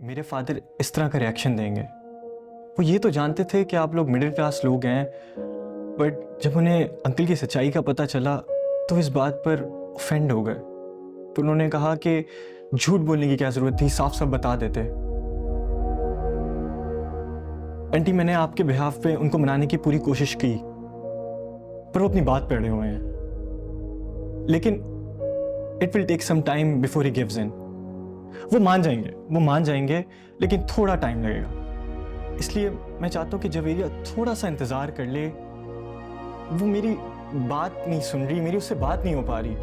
मेरे फादर इस तरह का रिएक्शन देंगे। वो ये तो जानते थे कि आप लोग मिडिल क्लास लोग हैं, बट जब उन्हें अंकल की सच्चाई का पता चला तो इस बात पर ऑफेंड हो गए। तो उन्होंने कहा कि झूठ बोलने की क्या ज़रूरत थी, साफ साफ बता देते। आंटी, मैंने आपके बिहाफ पे उनको मनाने की पूरी कोशिश की, पर वो अपनी बात पे अड़े हुए हैं। लेकिन it will take some time before he gives in. वो मान जाएंगे, लेकिन थोड़ा टाइम लगेगा। इसलिए मैं चाहता हूँ कि जवेरिया थोड़ा सा इंतजार कर ले। वो मेरी बात नहीं सुन रही, मेरी उससे बात नहीं हो पा रही।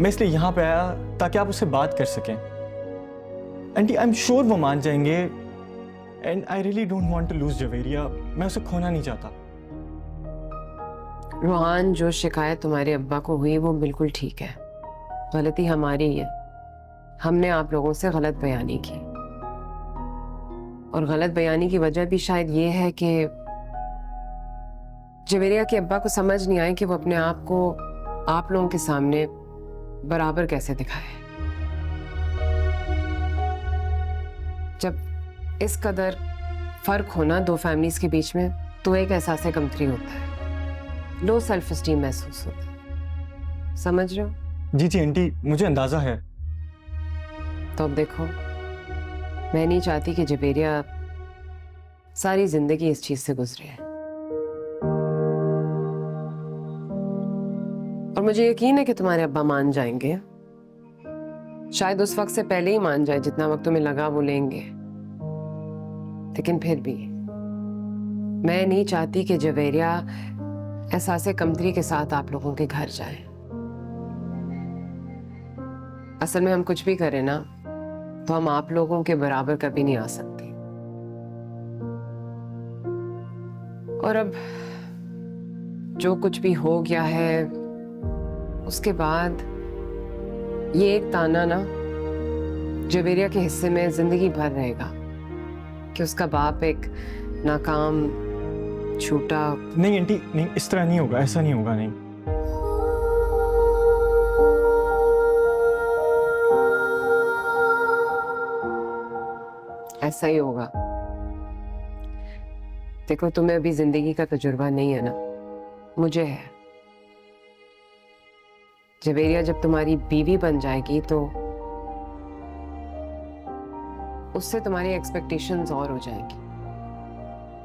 मैं इसलिए यहाँ पे आया ताकि आप उससे बात कर सकें। आंटी, आई एम श्योर वो मान जाएंगे, and I really don't want to lose Javeria. मैं उसे खोना नहीं चाहता। रोहान, जो शिकायत तुम्हारे अब्बा को हुई वो बिल्कुल ठीक है। गलती हमारी ही है, हमने आप लोगों से गलत बयानी की। और गलत बयानी की वजह भी शायद ये है कि जवेरिया के अब्बा को समझ नहीं आए कि वो अपने आप को आप लोगों के सामने बराबर कैसे दिखाए। जब इस कदर फर्क होना दो फैमिलीज के बीच में, तो एक एहसास कमतरी होता है, लो सेल्फ एस्टीम महसूस होता है। समझ रहे हो? जी जी आंटी, मुझे अंदाजा है। तो अब देखो, मैं नहीं चाहती कि जवेरिया सारी जिंदगी इस चीज से गुजरे। और मुझे यकीन है कि तुम्हारे अब्बा मान जाएंगे। शायद उस वक्त से पहले ही मान जाए, जितना वक्त तुम्हें लगा वो लेंगे। लेकिन फिर भी मैं नहीं चाहती कि जवेरिया एहसास कमतरी के साथ आप लोगों के घर जाए। असल में हम कुछ भी करें ना, तो हम आप लोगों के बराबर कभी नहीं आ सकते। और अब जो कुछ भी हो गया है, उसके बाद ये एक ताना ना जवेरिया के हिस्से में जिंदगी भर रहेगा कि उसका बाप एक नाकाम, छूटा। नहीं आंटी, नहीं, इस तरह नहीं होगा, ऐसा नहीं होगा। नहीं, ऐसा ही होगा। देखो, तुम्हें अभी जिंदगी का तजुर्बा नहीं है ना, मुझे है। जवेरिया जब तुम्हारी बीवी बन जाएगी तो उससे तुम्हारी एक्सपेक्टेशंस और हो जाएगी,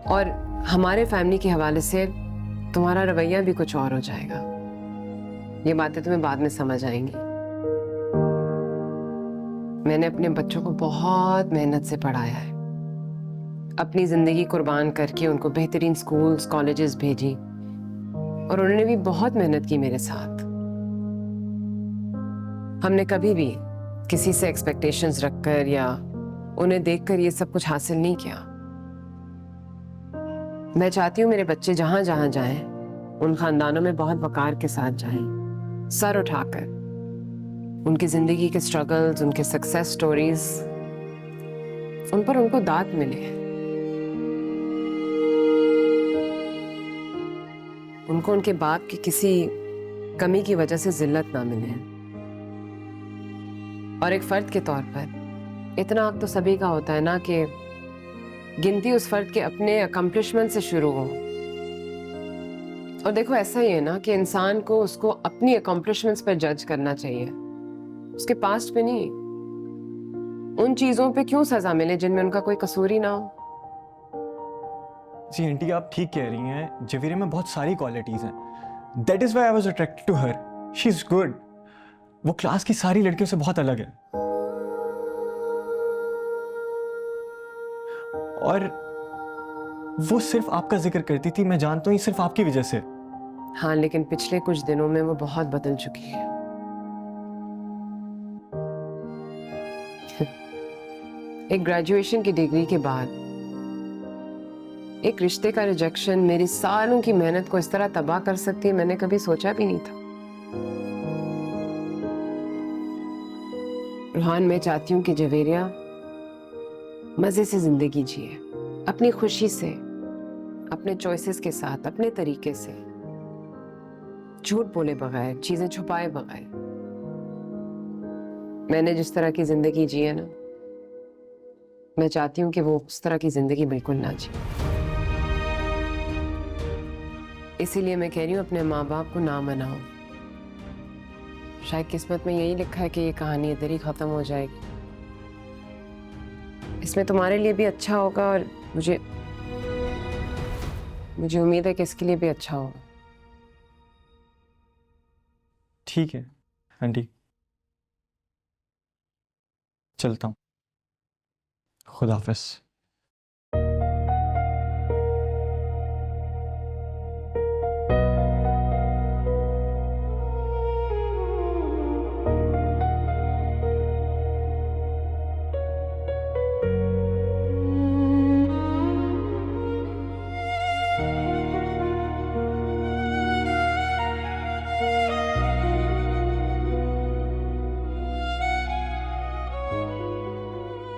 और हमारे फैमिली के हवाले से तुम्हारा रवैया भी कुछ और हो जाएगा। ये बातें तुम्हें बाद में समझ आएंगी। मैंने अपने बच्चों को बहुत मेहनत से पढ़ाया है, अपनी जिंदगी कुर्बान करके उनको बेहतरीन स्कूल्स, कॉलेजेस भेजी, और उन्होंने भी बहुत मेहनत की मेरे साथ। हमने कभी भी किसी से एक्सपेक्टेशंस रखकर या उन्हें देखकर ये सब कुछ हासिल नहीं किया। मैं चाहती हूँ मेरे बच्चे जहां जहां जाएं, उन खानदानों में बहुत वकार के साथ जाएं, सर उठाकर। उनकी जिंदगी के स्ट्रगल्स, उनके सक्सेस स्टोरीज, उन पर उनको दाद मिले, उनको उनके बाप की किसी कमी की वजह से जिल्लत ना मिले। और एक फर्द के तौर पर इतना हक तो सभी का होता है ना कि गिनती उस फर्द के अपने अकम्पलिशमेंट से शुरू हो। और देखो, ऐसा ही है ना कि इंसान को उसको अपनी अकम्पलिशमेंट्स पर जज करना चाहिए, उसके पास्ट पे नहीं। उन चीजों पे क्यों सजा मिले जिनमें उनका कोई कसूर ही ना हो। जी आंटी, आप ठीक कह रही हैं। जवेरिया में बहुत सारी क्वालिटीज हैं। That is why I was attracted to her. She is good. वो क्लास की सारी लड़कियों से बहुत अलग है। और वो सिर्फ आपका जिक्र करती थी, मैं जानता हूँ, ये सिर्फ आपकी वजह से। हाँ, लेकिन पिछले कुछ दिनों में वो बहुत बदल चुकी है। एक ग्रेजुएशन की डिग्री के बाद एक रिश्ते का रिजेक्शन मेरी सालों की मेहनत को इस तरह तबाह कर सकती है, मैंने कभी सोचा भी नहीं था। रूहान, मैं चाहती हूँ कि जवेरिया मजे से जिंदगी जिए, अपनी खुशी से, अपने चॉइसेस के साथ, अपने तरीके से, झूठ बोले बगैर, चीजें छुपाए बगैर। मैंने जिस तरह की जिंदगी जी है ना, मैं चाहती हूँ कि वो उस तरह की जिंदगी बिल्कुल ना जिए। इसीलिए मैं कह रही हूँ अपने माँ बाप को ना मनाओ। शायद किस्मत में यही लिखा है कि ये कहानी इधर ही खत्म हो जाएगी। इसमें तुम्हारे लिए भी अच्छा होगा और मुझे उम्मीद है कि इसके लिए भी अच्छा होगा। ठीक है आंटी, चलता हूँ। खुदा हाफिज।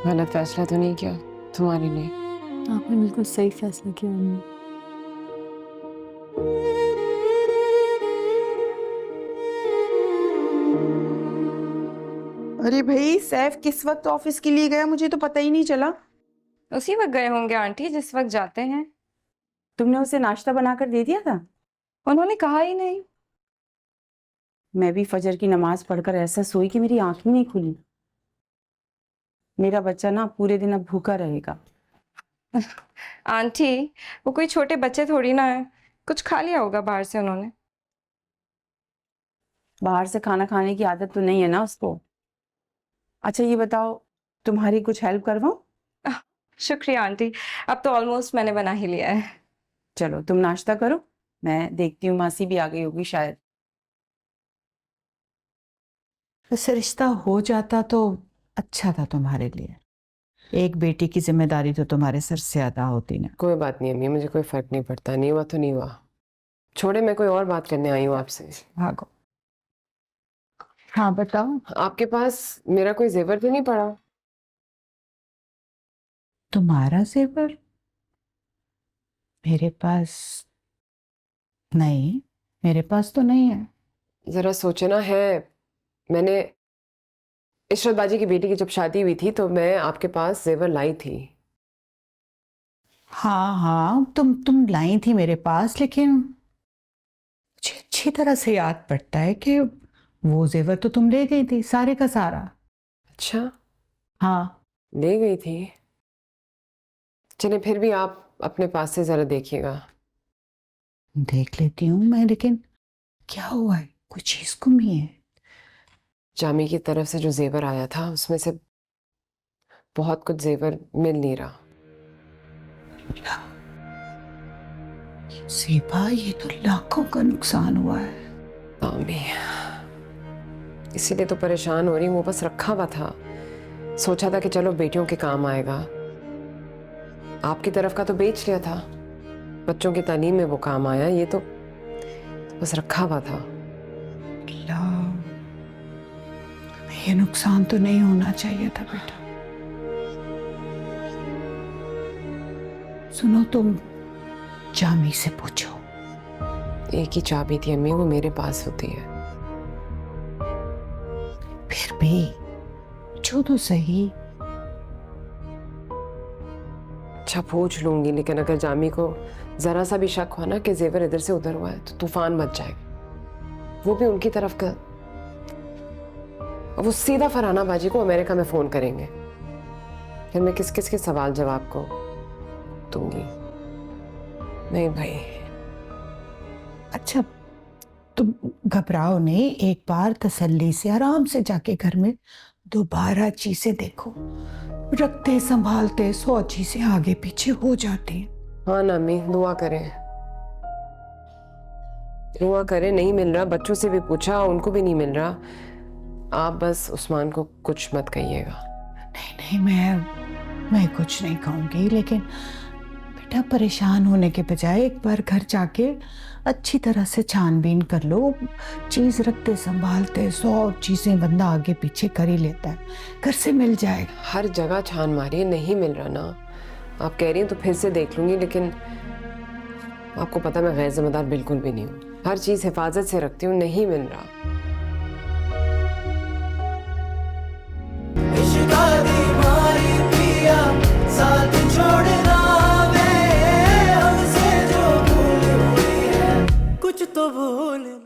गलत फैसला तो नहीं किया तुम्हारे लिए? आपने बिल्कुल सही फैसला किया अम्मी। अरे भाई, सैफ किस वक्त ऑफिस के लिए गया, मुझे तो पता ही नहीं चला। उसी वक्त गए होंगे आंटी जिस वक्त जाते हैं। तुमने उसे नाश्ता बनाकर दे दिया था? उन्होंने कहा ही नहीं। मैं भी फजर की नमाज पढ़कर ऐसा सोई कि मेरी आंख ही नहीं खुली। मेरा बच्चा ना पूरे दिन अब भूखा रहेगा। आंटी, वो कोई छोटे बच्चे थोड़ी ना है, कुछ खा लिया होगा बाहर से उन्होंने। बाहर से खाना खाने की आदत तो नहीं है ना उसको। अच्छा ये बताओ, तुम्हारी कुछ हेल्प करवाऊं? शुक्रिया आंटी, अब तो ऑलमोस्ट मैंने बना ही लिया है। चलो तुम नाश्ता करो, मैं देखती हूँ, मासी भी आ गई होगी शायद। वैसे रिश्ता हो जाता तो अच्छा था तुम्हारे लिए। एक बेटी की जिम्मेदारी तो तुम्हारे सर से अदा होती ना। कोई बात नहीं अम्मी, मुझे कोई फर्क नहीं पड़ता। नहीं हुआ तो नहीं हुआ, छोड़े। मैं कोई और बात करने आई हूँ आपसे। भागो। हाँ बताओ। आपके पास मेरा कोई जेवर तो नहीं पड़ा? तुम्हारा जेवर मेरे पास नहीं, मेरे पास तो नहीं है। जरा सोचना है। मैंने इशरत बाजी की बेटी की जब शादी हुई थी तो मैं आपके पास जेवर लाई थी। हाँ हाँ, तुम लाई थी मेरे पास, लेकिन मुझे अच्छी तरह से याद पड़ता है कि वो जेवर तो तुम ले गई थी, सारे का सारा। अच्छा, हाँ। ले गई थी। चलिए फिर भी आप अपने पास से जरा देखिएगा। देख लेती हूँ मैं, लेकिन क्या हुआ है? कोई चीज गुमी है? जामी की तरफ से जो जेवर आया था उसमें से बहुत कुछ जेवर मिल नहीं रहा। सेबा, ये तो लाखों का नुकसान हुआ है। अम्मी, इसीलिए तो परेशान हो रही हूँ। वो बस रखा हुआ था, सोचा था कि चलो बेटियों के काम आएगा। आपकी तरफ का तो बेच लिया था, बच्चों की तालीम में वो काम आया। ये तो बस रखा हुआ था। ये नुकसान तो नहीं होना चाहिए था बेटा। सुनो, तुम जामी से पूछो। एक ही चाबी थी अम्मी, वो मेरे पास होती है। फिर भी पूछो तो सही। अच्छा पूछ लूंगी, लेकिन अगर जामी को जरा सा भी शक हुआ ना कि जेवर इधर से उधर हुआ है तो तूफान मच जाएगा। वो भी उनकी तरफ का। अब वो सीधा फरहाना बाजी को अमेरिका में फोन करेंगे। फिर मैं किस किस के सवाल जवाब को दूंगी? नहीं भाई। अच्छा तुम घबराओ नहीं, एक बार तसल्ली से आराम से जाके घर में दोबारा चीजें देखो। रखते संभालते 100 चीजें आगे पीछे हो जाती हैं। हाँ ना अम्मी, दुआ करें। दुआ करें। नहीं मिल रहा, बच्चों से भी पूछा, उनको भी नहीं मिल रहा। आप बस उस्मान को कुछ मत कहिएगा। नहीं मैं कुछ नहीं कहूंगी, लेकिन बेटा परेशान होने के बजाय एक बार घर जाके अच्छी तरह से छानबीन कर लो। चीज रखते संभालते 100 चीजें बंदा आगे पीछे कर ही लेता है, घर से मिल जाएगा। हर जगह छान मारी, नहीं मिल रहा ना। आप कह रही हैं तो फिर से देख लूंगी, लेकिन आपको पता मैं गैर जिम्मेदार बिल्कुल भी नहीं हूँ। हर चीज हिफाजत से रखती हूँ, नहीं मिल रहा। इश्क दी मारी पिया भूल